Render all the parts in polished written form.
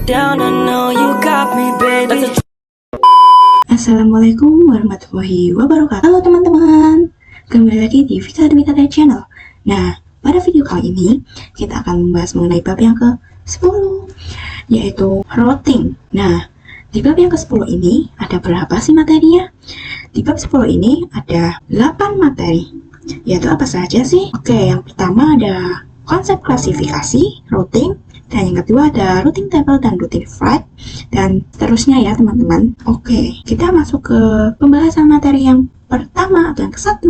down, I know you got me, baby. Assalamualaikum warahmatullahi wabarakatuh. Halo teman-teman, kembali lagi di Vika Dwi Tata Channel. Nah, pada video kali ini kita akan membahas mengenai bab yang ke-10, yaitu routing. Nah, di bab yang ke-10 ini ada berapa sih materinya? Di bab 10 ini ada 8 materi. Yaitu apa saja sih? Oke, yang pertama ada konsep klasifikasi, routing, dan yang kedua ada routing table dan routing flag, dan seterusnya ya teman-teman. Oke, kita masuk ke pembahasan materi yang pertama atau yang ke-1,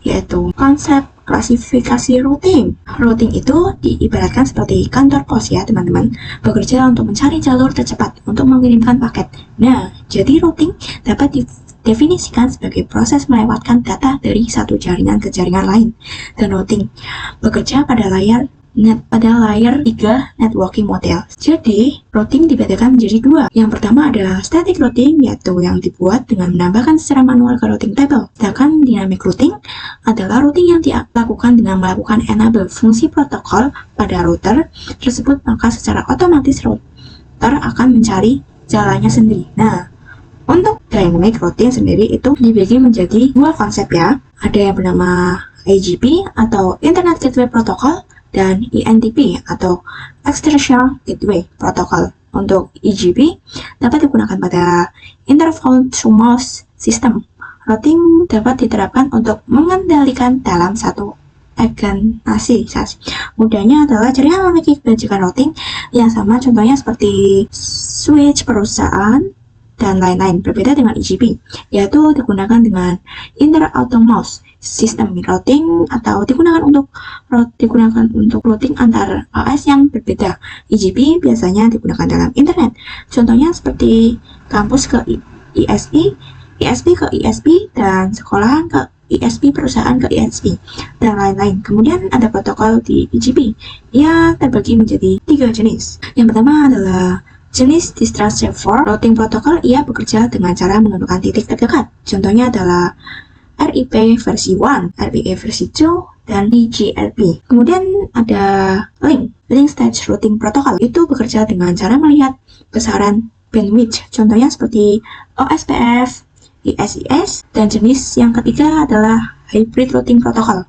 yaitu konsep klasifikasi routing. Routing itu diibaratkan seperti kantor pos ya teman-teman, bekerja untuk mencari jalur tercepat untuk mengirimkan paket. Nah, jadi routing dapat didefinisikan sebagai proses melewatkan data dari satu jaringan ke jaringan lain, dan routing bekerja pada layar 3 networking model. Jadi, routing dibedakan menjadi dua. Yang pertama ada static routing, yaitu yang dibuat dengan menambahkan secara manual ke routing table. Sedangkan dynamic routing adalah routing yang dilakukan dengan melakukan enable fungsi protokol pada router tersebut, maka secara otomatis router akan mencari jalannya sendiri. Nah, untuk dynamic routing sendiri itu dibagi menjadi dua konsep ya. Ada yang bernama IGP atau Internet Gateway Protocol, dan INTP atau Extension Gateway Protocol. Untuk IGP dapat digunakan pada Interphone to Mouse System. Routing dapat diterapkan untuk mengendalikan dalam satu organisasi. Mudahnya adalah jaringan memiliki kebijakan routing yang sama, contohnya seperti switch perusahaan dan lain-lain. Berbeda dengan IGP, yaitu digunakan dengan Inter-Auto-Mouse System routing atau digunakan untuk routing antar OS yang berbeda. IGP biasanya digunakan dalam internet, contohnya seperti kampus ke ISP, ISP ke ISP, dan sekolahan ke ISP, perusahaan ke ISP, dan lain-lain. Kemudian ada protokol di IGP. Ia terbagi menjadi 3 jenis. Yang pertama adalah jenis Distance Server Routing Protocol. Ia bekerja dengan cara menentukan titik terdekat. Contohnya adalah RIP versi 1, RPA versi 2, dan EGRP. Kemudian ada Link Stage Routing Protocol. Itu bekerja dengan cara melihat besaran bandwidth. Contohnya seperti OSPF, ISIS, dan jenis yang ketiga adalah Hybrid Routing Protocol,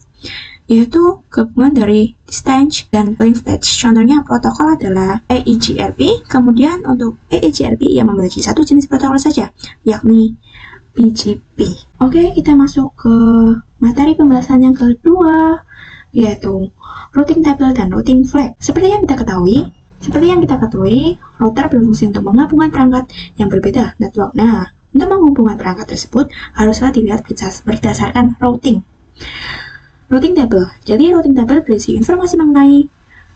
yaitu gabungan dari Distance dan Link Stage. Contohnya protokol adalah EIGRP. Kemudian untuk EIGRP ia memiliki satu jenis protokol saja, yakni BGP. Oke, kita masuk ke materi pembahasan yang kedua, yaitu routing table dan routing flag. Seperti yang kita ketahui, router berfungsi untuk menggabungkan perangkat yang berbeda network. Nah, untuk menghubungkan perangkat tersebut haruslah dilihat berdasarkan routing table. Jadi routing table berisi informasi mengenai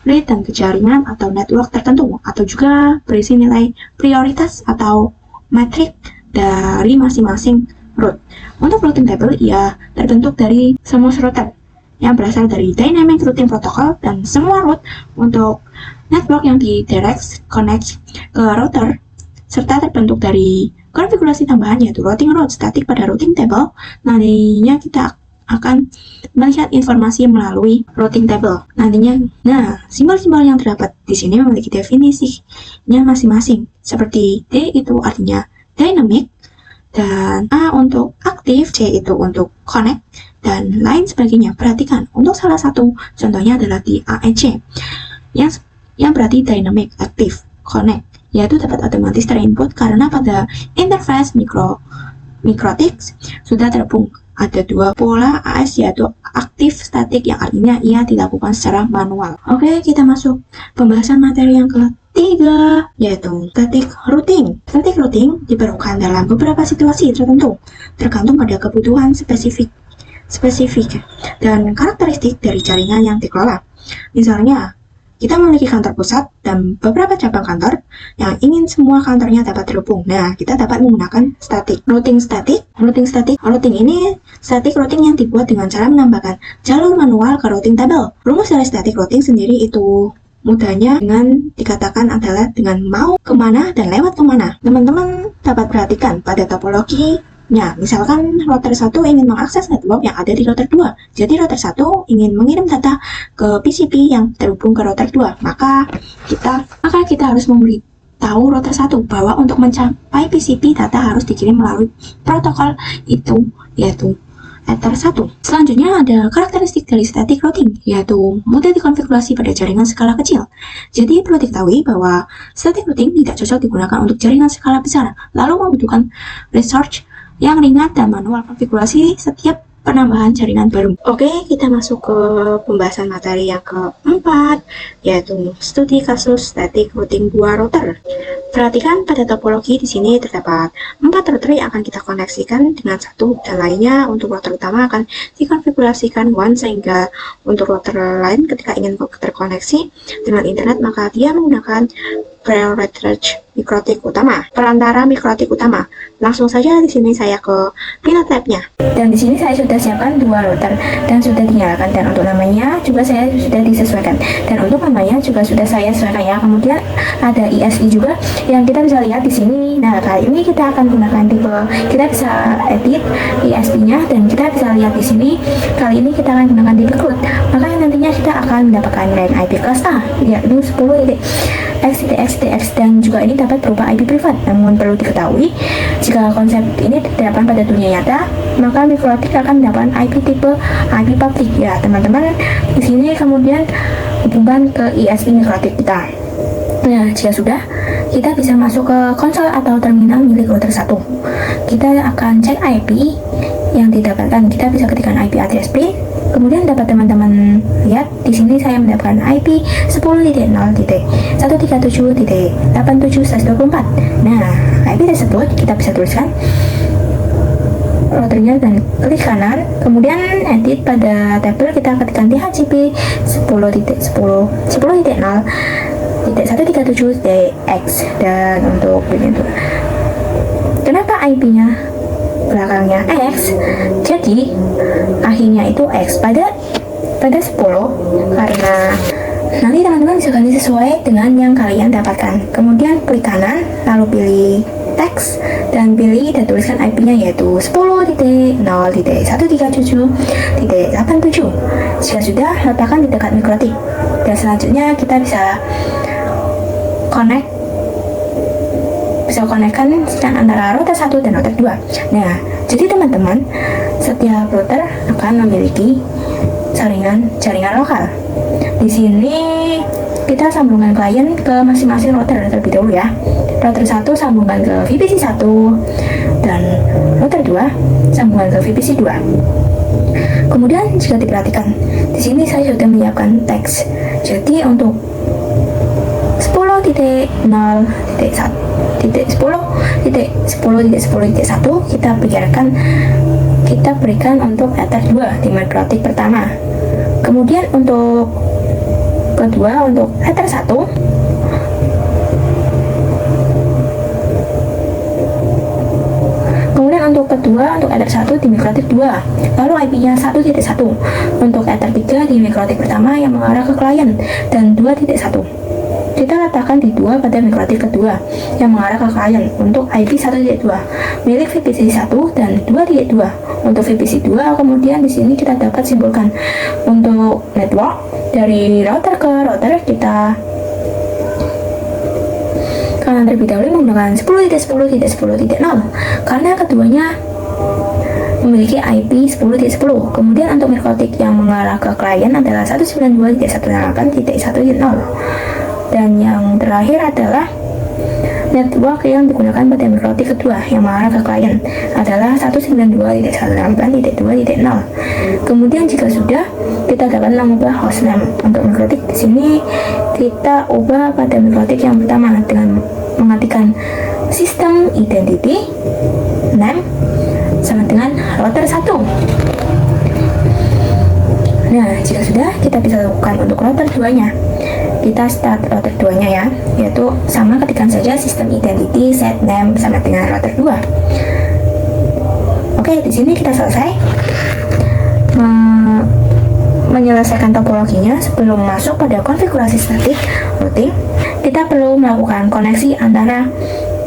rate dan jaringan atau network tertentu, atau juga berisi nilai prioritas atau metrik dari masing-masing route. Untuk routing table, ia terbentuk dari semua router yang berasal dari Dynamic Routing Protocol dan semua route untuk network yang di direct connect ke router, serta terbentuk dari konfigurasi tambahan yaitu routing route static pada routing table. Nantinya kita akan melihat informasi melalui routing table nantinya. Nah, simbol-simbol yang terdapat di sini memiliki definisinya masing-masing. Seperti D itu artinya dynamic, dan A untuk aktif, C itu untuk connect, dan lain sebagainya. Perhatikan, untuk salah satu contohnya adalah di AEC yang berarti dynamic, active, connect, yaitu dapat otomatis terinput karena pada interface MikroTik sudah terhubung. Ada dua pola AS, yaitu aktif statik, yang artinya ia dilakukan secara manual. Oke, kita masuk pembahasan materi yang ketiga, yaitu static routing. Static routing diperlukan dalam beberapa situasi tertentu, tergantung pada kebutuhan spesifik dan karakteristik dari jaringan yang dikelola. Misalnya, kita memiliki kantor pusat dan beberapa cabang kantor yang ingin semua kantornya dapat terhubung. Nah, kita dapat menggunakan static routing. Routing ini static routing yang dibuat dengan cara menambahkan jalur manual ke routing table. Rumus dari static routing sendiri itu mudahnya dengan dikatakan adalah dengan mau kemana dan lewat kemana. Teman-teman dapat perhatikan pada topologi. Nah, misalkan router 1 ingin mengakses network yang ada di router 2. Jadi router 1 ingin mengirim data ke PCP yang terhubung ke router 2. Maka kita harus tahu router 1 bahwa untuk mencapai PCP data harus dikirim melalui protokol itu, yaitu Ether 1. Selanjutnya ada karakteristik dari static routing, yaitu mudah dikonfigurasi pada jaringan skala kecil. Jadi perlu diketahui bahwa static routing tidak cocok digunakan untuk jaringan skala besar, lalu membutuhkan research yang ringan dan manual konfigurasi setiap penambahan jaringan baru. Oke, kita masuk ke pembahasan materi yang keempat, yaitu studi kasus static routing 2 router. Perhatikan pada topologi di sini terdapat 4 router yang akan kita koneksikan dengan satu dan lainnya. Untuk router utama akan dikonfigurasikan WAN, sehingga untuk router lain ketika ingin terkoneksi dengan internet maka dia menggunakan priority mikrotik utama, perantara mikrotik utama. Langsung saja di sini saya ke pin tabnya. Dan di sini saya sudah siapkan 2 router dan sudah dinyalakan, dan untuk namanya juga saya sudah disesuaikan, dan untuk namanya juga sudah saya sesuaikan ya. Kemudian ada ISI juga yang kita bisa lihat di sini. Nah, kali ini kita akan gunakan tipe, kita bisa edit ISI-nya dan kita bisa lihat di sini. Kali ini kita akan gunakan tipe CLUD, maka nantinya kita akan mendapatkan LAN IP kelas A, yaitu 10.x.x dan juga ini dapat berupa IP privat. Namun perlu diketahui, jika konsep ini diterapkan pada dunia nyata, maka mikrotik akan mendapatkan IP tipe IP public ya teman-teman. Di sini kemudian hubungkan ke ISI mikrotik kita. Nah, jika sudah, kita bisa masuk ke konsol atau terminal milik router 1. Kita akan cek IP yang didapatkan. Kita bisa ketikkan IP address print. Kemudian dapat teman-teman lihat di sini saya mendapatkan IP 10.0.137.87/24. Nah, IP tersebut kita bisa tuliskan routernya dan klik kanan, kemudian edit pada tabel kita ketikkan DHCP 10.0.137.x dan untuk itu. Kenapa IP-nya belakangnya X? Jadi akhirnya itu X pada 10 karena nanti teman-teman bisa ganti sesuai dengan yang kalian dapatkan. Kemudian klik kanan, lalu pilih teks dan pilih dan tuliskan IP-nya yaitu 10.0.137.87. Jika sudah, letakkan di dekat mikrotik. Dan selanjutnya kita bisa konekkan antara router 1 dan router 2. Nah, jadi teman-teman, setiap router akan memiliki jaringan lokal. Di sini kita sambungkan klien ke masing-masing router terlebih dahulu ya. Router 1 sambungkan ke VPC 1 dan router 2 sambungkan ke VPC 2. Kemudian jika diperhatikan, di sini saya sudah menyiapkan teks. Jadi untuk 10.0.10.10.10.1 kita berikan untuk Ether 2 di mikrotik pertama. Kemudian untuk kedua, untuk Ether 1 untuk Ether 1 di mikrotik 2, lalu IP-nya 1.1 untuk Ether 3 di mikrotik pertama yang mengarah ke klien, dan 2.1 kita letakkan di 2 pada mikrotik kedua yang mengarah ke klien untuk IP 1.2 milik VPC 1 dan 2.2 untuk VPC 2. Kemudian di sini kita dapat simpulkan untuk network dari router ke router kita karena terlebih dahulu menggunakan 10.10.10.0 karena keduanya memiliki IP 10.10. Kemudian untuk mikrotik yang mengarah ke klien adalah 192.168.1.0 dan yang terakhir adalah network yang digunakan pada mikrotik kedua yang mengarah ke klien adalah 192.168.2.0. Kemudian jika sudah, kita dapat mengubah hostname untuk mikrotik. Di sini kita ubah pada mikrotik yang pertama dengan mengetikkan sistem identity name sama dengan router 1. Nah, jika sudah, kita bisa lakukan untuk router 2-nya. Kita start router 2-nya ya, yaitu sama ketikkan saja sistem identity set name sama dengan router 2. Oke, di sini kita selesai menyelesaikan topologinya. Sebelum masuk pada konfigurasi static routing, kita perlu melakukan koneksi antara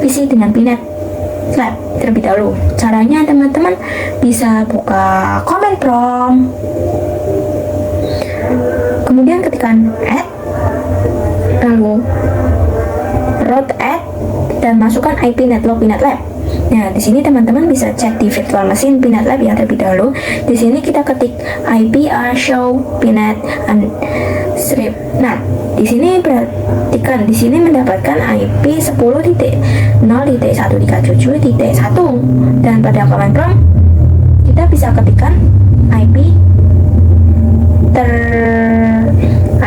PC dengan VNet Lab terlebih dahulu. Caranya teman-teman bisa buka command prompt, kemudian ketikkan add, lalu route add dan masukkan IP network Pinet Lab. Nah, di sini teman-teman bisa cek di virtual machine Pinet Lab ya terlebih dahulu. Di sini kita ketik IP show Pinet and strip. Nah, di sini perhatikan, di sini mendapatkan IP 10.0.137.1 dan pada command prompt kita bisa ketikkan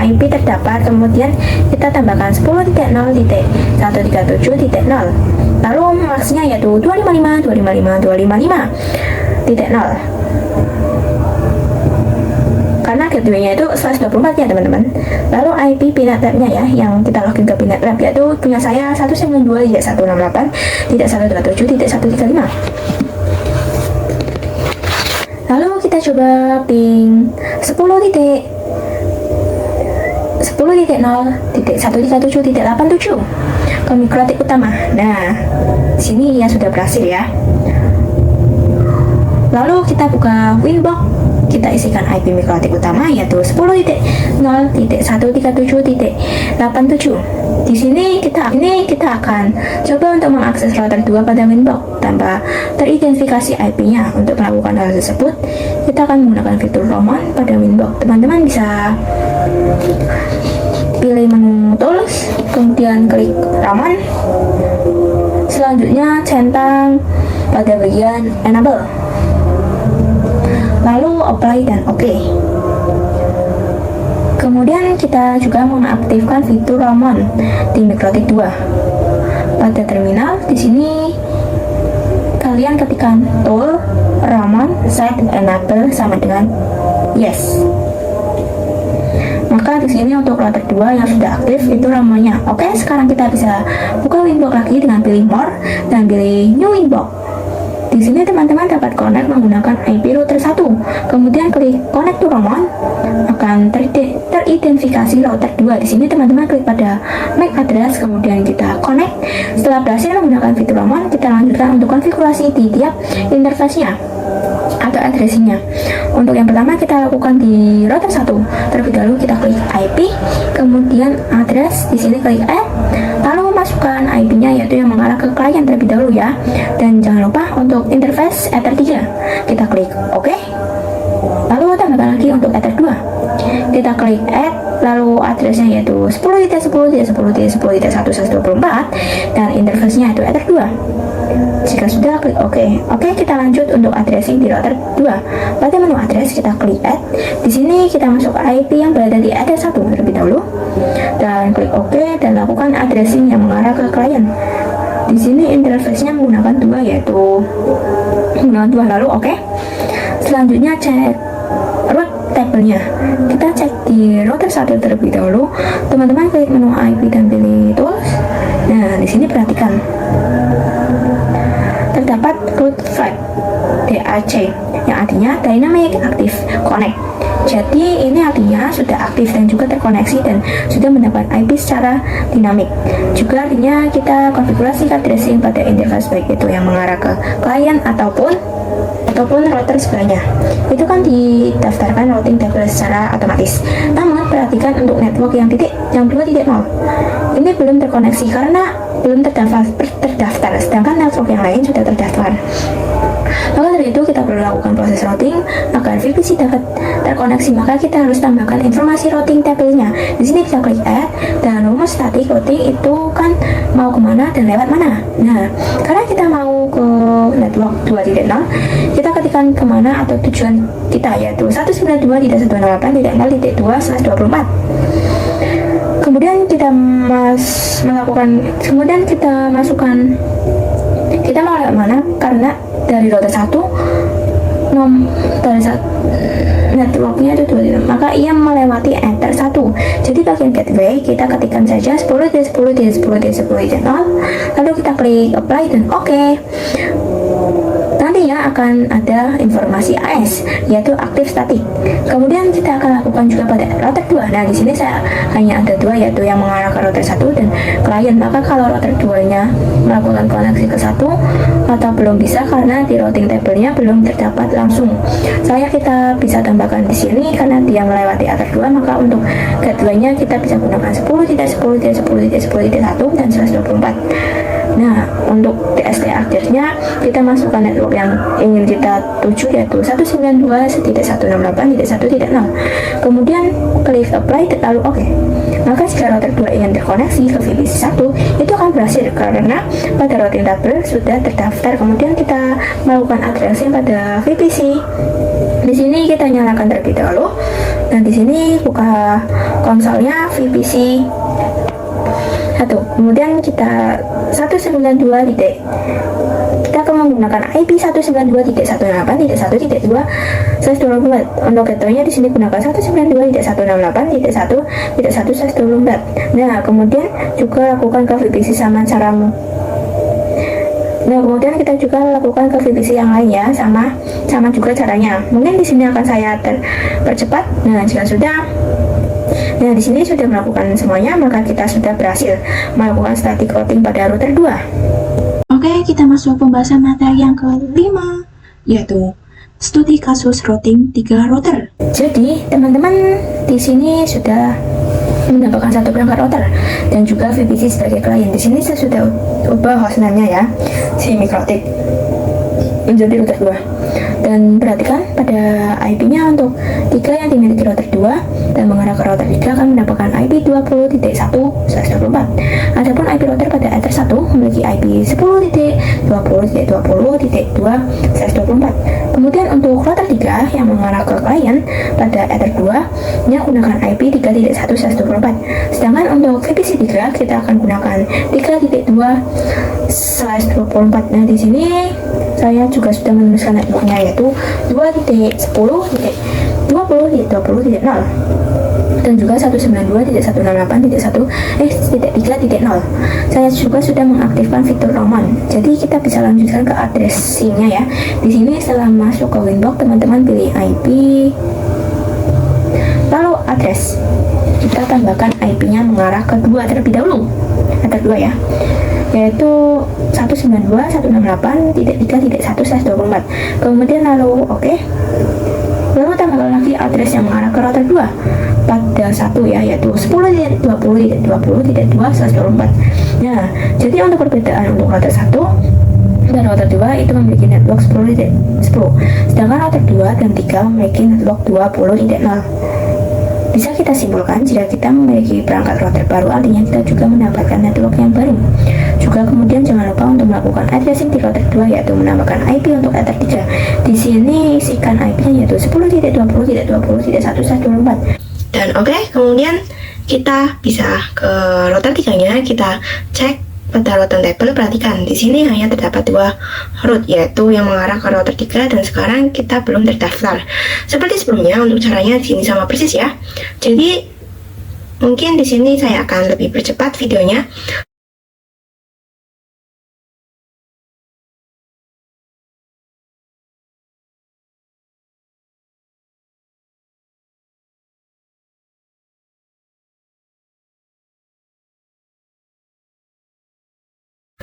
IP terdapat, kemudian kita tambahkan 10.0.137.0, lalu maksnya yaitu 255.255.255.0 karena gateway-nya itu 124 ya teman-teman. Lalu IP Pinet Lab-nya ya, yang kita login ke Pinet Lab yaitu punya saya 192.168.127.135. Lalu kita coba ping 10.0.137.87 ke mikrotik utama. Nah, sini ya sudah berhasil ya. Lalu kita buka Winbox, kita isikan IP mikrotik utama yaitu 10.0.137.87. Di sini kita akan coba untuk mengakses router 2 pada Winbox tanpa teridentifikasi IP-nya. Untuk melakukan hal tersebut, kita akan menggunakan fitur Roman pada Winbox. Teman-teman bisa pilih menu Tools, kemudian klik Roman. Selanjutnya centang pada bagian Enable, lalu Apply dan OK. Kemudian kita juga mengaktifkan fitur Roman di mikrotik 2 pada terminal. Di sini kalian ketikkan tool Roman set enable sama dengan yes. Maka di sini untuk router 2 yang sudah aktif itu Romannya. Oke, sekarang kita bisa buka Winbox lagi dengan pilih more dan pilih new Winbox. Di sini teman-teman dapat connect menggunakan IP router 1. Kemudian klik connect to Roman, akan teridentifikasi router 2. Di sini teman-teman klik pada MAC address, kemudian kita connect. Setelah berhasil menggunakan fitur Roman, kita lanjutkan untuk konfigurasi di tiap interface-nya atau addressing-nya. Untuk yang pertama kita lakukan di router 1. Terlebih dahulu kita klik IP, kemudian address, di sini klik add, lalu masukkan IP-nya yaitu yang mengarah ke klien terlebih dahulu ya. Dan jangan lupa untuk interface Ether 3. Kita klik OK. Lalu tambahkan lagi untuk Ether 2. Kita klik add, lalu addressnya yaitu 10.10.10.10.124 dan interface-nya yaitu Ether 2. Jika sudah, klik OK. Oke, kita lanjut untuk addressing di router 2. Pada menu address kita klik add. Di sini kita masuk IP yang berada di Ether 1 terlebih dahulu dan klik OK dan lakukan addressing yang mengarah ke klien. Di sini interface-nya menggunakan 2 yaitu menggunakan 2, lalu OK. Selanjutnya cek root table-nya. Kita cek di router 1 terlebih dahulu. Teman-teman klik menu IP dan pilih tools. Nah, di sini perhatikan terdapat root flag DAC yang artinya Dynamic Active Connect. Jadi ini artinya sudah aktif dan juga terkoneksi dan sudah mendapat IP secara dinamik. Juga artinya kita konfigurasi addressing pada interface baik itu yang mengarah ke klien ataupun router sebelahnya. Itu kan didaftarkan routing table secara otomatis. Namun perhatikan untuk network yang 2.0 ini belum terkoneksi karena belum terdaftar, sedangkan network yang lain sudah terdaftar. Maka dari itu kita perlu lakukan proses routing agar VPC dapat terkoneksi. Maka kita harus tambahkan informasi routing table-nya. Di sini kita klik add dan rumus static routing itu kan mau kemana dan lewat mana. Nah, karena kita mau ke network 2.0, kita ketikkan kemana atau tujuan kita yaitu 192.168.0.2/24. Kemudian kita kita mau lewat mana karena dari router 1 networknya itu 2.0, maka ia melewati Ether 1. Jadi bagian gateway kita ketikkan saja 10.10.10.10.0, lalu kita klik apply dan OK. Nantinya akan ada informasi AS yaitu aktif static. Kemudian kita akan lakukan juga pada router 2. Nah, di sini saya hanya ada 2 yaitu yang mengarah ke router 1 dan klien. Maka kalau router 2-nya melakukan koneksi ke 1 atau belum bisa karena di routing table-nya belum terdapat langsung. Kita bisa tambahkan di sini karena dia melewati Ether 2, maka untuk gateway-nya kita bisa gunakan 10.10.10.10.1 dan 124. untuk TST akhirnya kita masukkan network yang ingin kita tuju, yaitu 192.168.1.0. kemudian klik apply lalu oke. Maka jika router 2 ingin terkoneksi ke VPC 1 itu akan berhasil karena pada routing table sudah terdaftar. Kemudian kita melakukan addressing pada VPC. Di sini kita nyalakan terlebih dahulu dan di sini buka konsolnya VPC 1. Kemudian kita 192. Kita akan menggunakan IP 192.168.1.2/24. Untuk gateway-nya di sini gunakan 192.168.1.1/24. Nah, kemudian juga lakukan ke VPC sama caramu. Nah, kemudian kita juga lakukan ke VPC yang lain ya, sama juga caranya. Mungkin di sini akan saya percepat. Nah, jika sudah di sini sudah melakukan semuanya, maka kita sudah berhasil melakukan static routing pada router 2. Oke, kita masuk pembahasan materi yang kelima, yaitu studi kasus routing 3 router. Jadi, teman-teman di sini sudah mendapatkan satu perangkat router dan juga VPC sebagai klien. Di sini saya sudah ubah hostname-nya ya, si Mikrotik menjadi router 2. Dan perhatikan pada IP-nya untuk 3 yang dimiliki router 2 dan mengarah ke router 3 akan mendapatkan IP 20.1/24. Adapun IP router pada Ether 1 memiliki IP 10.20.20.2/24. Kemudian untuk router 3 yang mengarah ke klien pada Ether 2 nya gunakan IP 3.1/24. Sedangkan untuk VPC 3 kita akan gunakan 3.2/24. Nah, di sini saya juga sudah menuliskan networknya yaitu 2.10.20.20.0 dan juga 192.168.1.3.0. Saya juga sudah mengaktifkan fitur Roman. Jadi kita bisa lanjutkan ke addressing-nya ya. Di sini setelah masuk ke Winbox, teman-teman pilih IP, lalu address. Kita tambahkan IP-nya mengarah ke 2 terlebih dahulu. Ada 2 ya, yaitu 192.168.3.1/24. Kemudian lalu oke. Lalu tambahkan lagi address yang mengarah ke router 2 pada 1 ya, yaitu 10.20.20.2/24. Nah, jadi untuk perbedaan untuk router 1 dan router 2 itu memiliki network 10.10, sedangkan router 2 dan 3 memiliki network 20.0. Bisa kita simpulkan jika kita memiliki perangkat router baru, artinya kita juga mendapatkan network yang baru. Juga kemudian jangan lupa untuk melakukan addressing di router 2, yaitu menambahkan IP untuk Ether 3. Di sini isikan IP-nya yaitu 10.20.20.1/24. Dan oke, kemudian kita bisa ke router 3-nya, kita cek pada routing table. Perhatikan di sini hanya terdapat 2 route, yaitu yang mengarah ke router 3 dan sekarang kita belum terdaftar. Seperti sebelumnya, untuk caranya di sini sama persis ya. Jadi mungkin di sini saya akan lebih percepat videonya.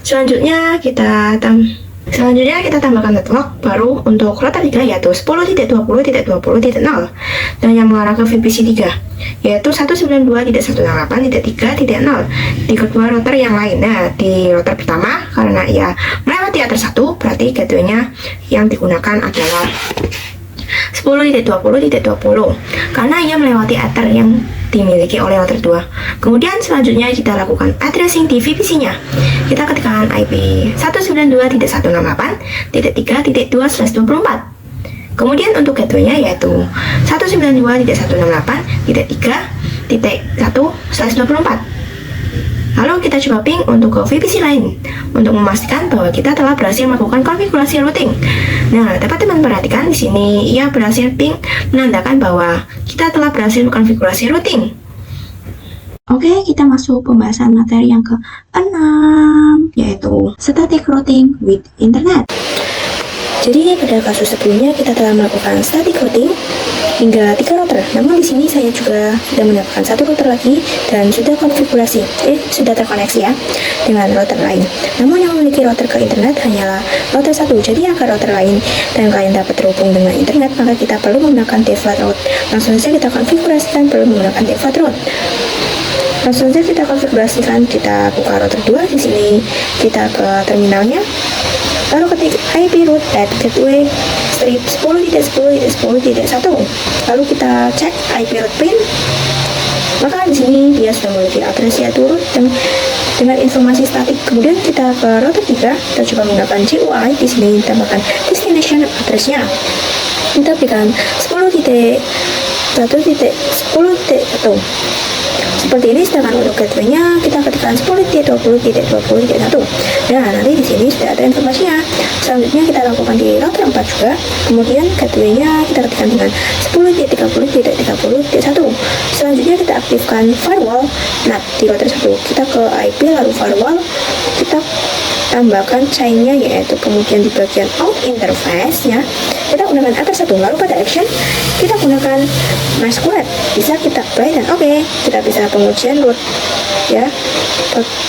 Selanjutnya kita tambahkan network baru untuk router 3 yaitu 10.20.20.0 dan yang mengarah ke VPC 3 yaitu 192.168.3.0 di kedua router yang lain. Nah, di router pertama karena ia melewati Ether 1 berarti gateway-nya yang digunakan adalah 10.20.20 karena ia melewati Ether yang dimiliki oleh router 2. Kemudian selanjutnya kita lakukan addressing di VPC-nya. Kita ketikkan IP 192.168.3.2/24. Kemudian untuk gateway-nya yaitu 192.168.3.1/24. Lalu kita coba ping untuk ke VPC lain untuk memastikan bahwa kita telah berhasil melakukan konfigurasi routing. Nah, dapat teman perhatikan di sini ia berhasil ping menandakan bahwa kita telah berhasil mengkonfigurasi routing. Oke, kita masuk pembahasan materi yang ke-6, yaitu static routing with internet. Jadi pada kasus sebelumnya kita telah melakukan static routing hingga 3 router. Namun di sini saya juga sudah mendapatkan 1 router lagi dan sudah sudah terkoneksi ya dengan router lain. Namun yang memiliki router ke internet hanyalah router 1. Jadi agar router lain dan klien dapat terhubung dengan internet, maka kita perlu menggunakan default route. Langsung saja kita konfigurasikan perlu menggunakan default route. Langsung saja kita konfigurasikan, kita buka router 2 di sini, kita ke terminalnya, lalu ketik IP root at gateway strip 10.10.10.1, lalu kita cek IP root pin. Maka di sini dia sudah memiliki address yaitu root dengan informasi statik. Kemudian kita ke router 3, kita coba menggunakan GUI. Di sini ditambahkan destination address-nya. Kita berikan 10.1.10.1 seperti ini. Sedangkan untuk gateway-nya kita ketikkan 10.20.20.1. Nah, nanti di sini sudah ada informasinya. Selanjutnya kita lakukan di router 4 juga. Kemudian gateway-nya kita ketikkan dengan 10.30.30.1. Selanjutnya kita aktifkan firewall. Nah, di router 1 kita ke IP lalu firewall, kita tambahkan chain-nya, yaitu kemudian di bagian out interface-nya kita gunakan atas 1, lalu pada action kita gunakan MySQL, bisa kita apply dan oke. Kita bisa pengujian root ya,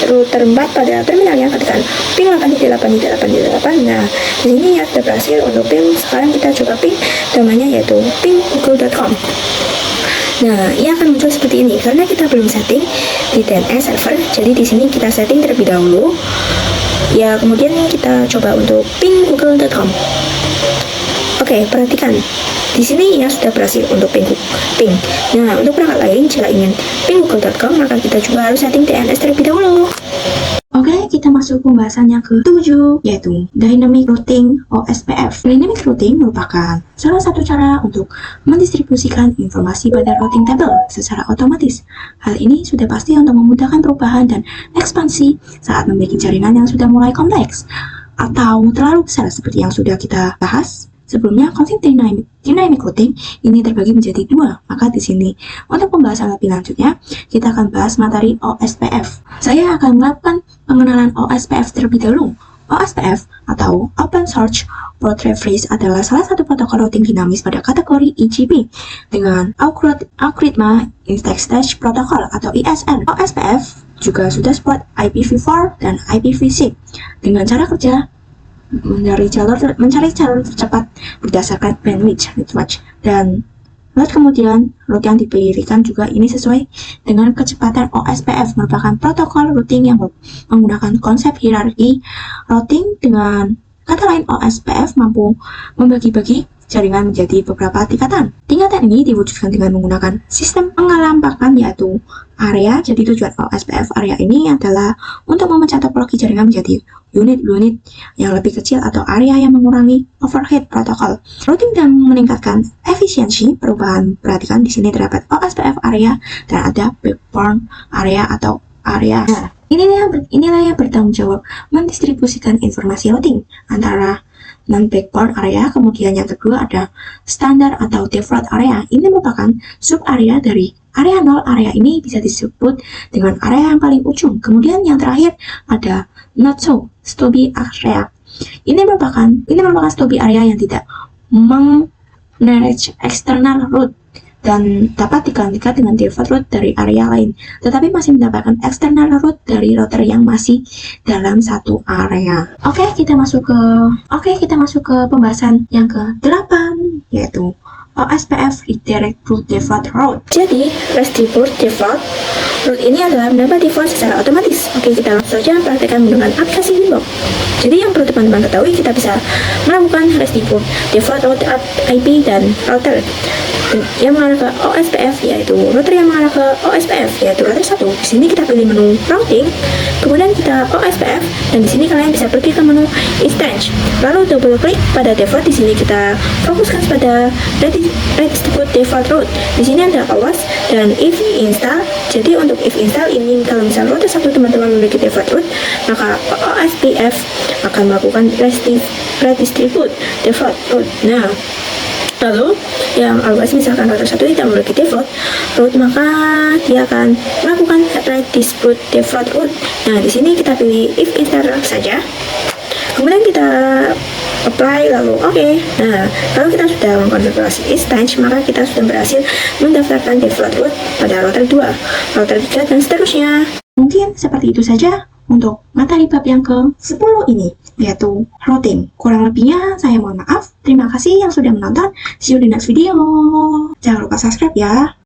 router 4 pada terminalnya, ketikkan ping 8.8.8.8. Nah, di sini ya sudah berhasil untuk ping. Sekarang kita coba ping namanya yaitu ping.google.com. Nah, ia akan muncul seperti ini karena kita belum setting di DNS server. Jadi di sini kita setting terlebih dahulu. Ya, kemudian kita coba untuk ping.google.com. Oke, perhatikan. Di sini ya sudah berhasil untuk ping. Nah, untuk perangkat lain jika ingin ping.google.com maka kita juga harus setting DNS terlebih dahulu. Oke, kita masuk pembahasan yang ke-7, yaitu Dynamic Routing OSPF. Dynamic Routing merupakan salah satu cara untuk mendistribusikan informasi pada routing table secara otomatis. Hal ini sudah pasti untuk memudahkan perubahan dan ekspansi saat memiliki jaringan yang sudah mulai kompleks atau terlalu besar seperti yang sudah kita bahas sebelumnya. Konsep dynamic routing ini terbagi menjadi 2. Maka di sini untuk pembahasan lebih lanjutnya kita akan bahas materi OSPF. Saya akan melakukan pengenalan OSPF terlebih dahulu. OSPF atau Open Source Port Reference adalah salah satu protokol routing dinamis pada kategori EGP dengan Algorithm Intermediate Protocol atau ISN. OSPF juga sudah support IPv4 dan IPv6 dengan cara kerja mencari jalur tercepat berdasarkan bandwidth dan kemudian route yang diberikan juga ini sesuai dengan kecepatan. OSPF merupakan protokol routing yang menggunakan konsep hierarki routing. Dengan kata lain, OSPF mampu membagi-bagi jaringan menjadi beberapa tingkatan. Tingkatan ini diwujudkan dengan menggunakan sistem pengalampakan yaitu area. Jadi tujuan OSPF area ini adalah untuk memecah topologi jaringan menjadi unit-unit yang lebih kecil atau area yang mengurangi overhead protokol routing dan meningkatkan efisiensi perubahan. Perhatikan di sini terdapat OSPF area dan ada backbone area atau area. Nah, inilah yang bertanggung jawab mendistribusikan informasi routing antara non-backbone area. Kemudian yang kedua ada standar atau default area. Ini merupakan sub area dari area 0. Area ini bisa disebut dengan area yang paling ujung. Kemudian yang terakhir ada not so stubby area. Ini merupakan stubby area yang tidak manage external route dan dapat digantikan dengan default route dari area lain, tetapi masih mendapatkan external route dari router yang masih dalam satu area. Oke, kita masuk ke pembahasan yang ke-8, yaitu OSPF Redirect Route Default Route. Jadi, Redirect Default Route ini adalah mendapat default secara otomatis. Oke, kita langsung saja praktekkan menggunakan aplikasi Winbox. Jadi yang perlu teman-teman ketahui, kita bisa melakukan Redirect Default Route IP dan router yang mengarah ke OSPF, yaitu router yang mengarah ke OSPF, yaitu router 1. Di sini kita pilih menu routing, kemudian kita OSPF, dan di sini kalian bisa pergi ke menu instance. Lalu double klik pada default. Di sini kita fokuskan pada Redirect Default Route. Di sini ada awas dan if install. Jadi untuk if install ini, kalau misal router 1 teman-teman memiliki default route, maka OSPF akan melakukan Redistribute Default Route. Nah, lalu yang awas misalkan router 1 tidak memiliki default route, maka dia akan melakukan Redistribute Default Route. Nah, di sini kita pilih if install saja. Kemudian kita apply lalu oke. Nah, kalau kita sudah mengkonfigurasi instance, maka kita sudah berhasil mendaftarkan default route pada router 2, router 3, dan seterusnya. Mungkin seperti itu saja untuk materi bab yang ke-10 ini, yaitu routing. Kurang lebihnya saya mohon maaf. Terima kasih yang sudah menonton. See you di next video. Jangan lupa subscribe ya.